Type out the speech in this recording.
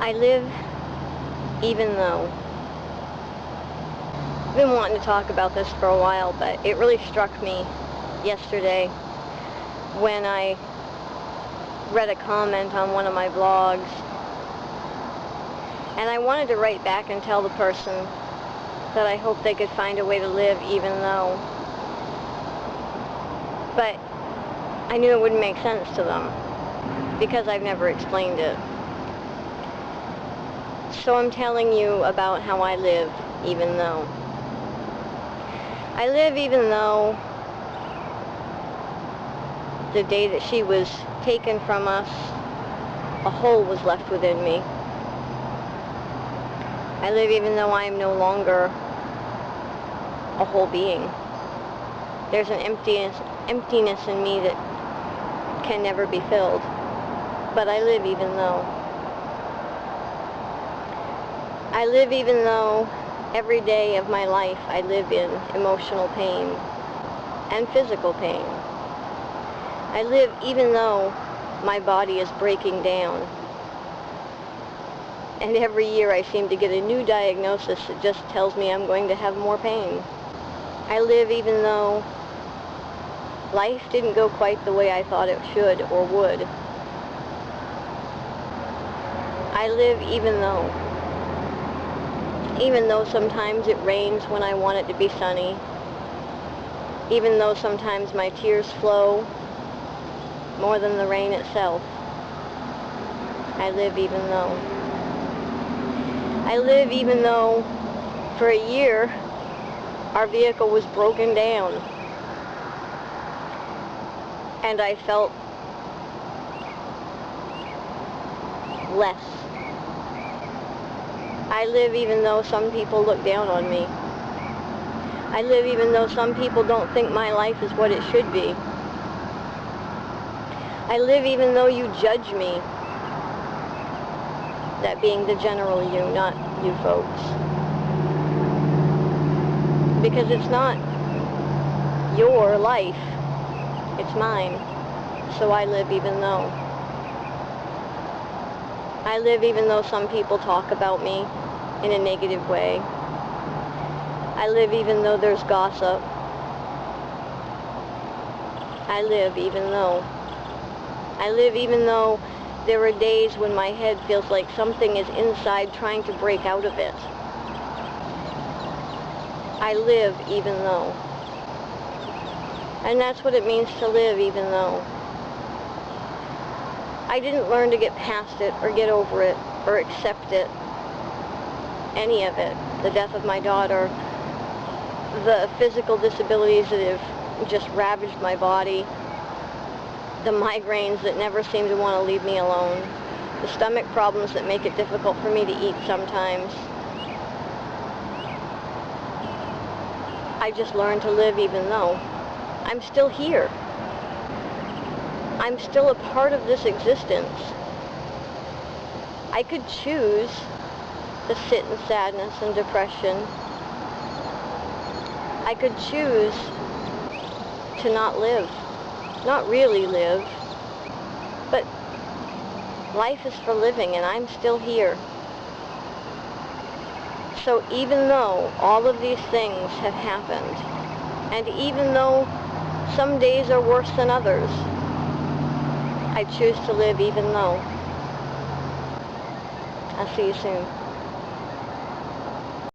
I live even though. I've been wanting to talk about this for a while, but it really struck me yesterday when I read a comment on one of my blogs, and I wanted to write back and tell the person that I hope they could find a way to live even though, but I knew it wouldn't make sense to them because I've never explained it. So I'm telling you about how I live even though. I live even though the day that she was taken from us, a hole was left within me. I live even though I am no longer a whole being. There's an emptiness in me that can never be filled. But I live even though. I live even though every day of my life I live in emotional pain and physical pain. I live even though my body is breaking down. And every year I seem to get a new diagnosis that just tells me I'm going to have more pain. I live even though life didn't go quite the way I thought it should or would. I live even though sometimes it rains when I want it to be sunny, even though sometimes my tears flow more than the rain itself. I live even though. I live even though for a year our vehicle was broken down and I felt less. I live even though some people look down on me. I live even though some people don't think my life is what it should be. I live even though you judge me. That being the general you, not you folks. Because it's not your life, it's mine. So I live even though. I live even though some people talk about me in a negative way. I live even though there's gossip. I live even though. I live even though there are days when my head feels like something is inside trying to break out of it. I live even though. And that's what it means to live even though. I didn't learn to get past it or get over it or accept it. Any of it. The death of my daughter, the physical disabilities that have just ravaged my body, the migraines that never seem to want to leave me alone, the stomach problems that make it difficult for me to eat sometimes. I just learned to live even though. I'm still here. I'm still a part of this existence. I could choose to sit in sadness and depression. I could choose to not live. Not really live, but life is for living and I'm still here. So even though all of these things have happened, and even though some days are worse than others, I choose to live even though. I'll see you soon.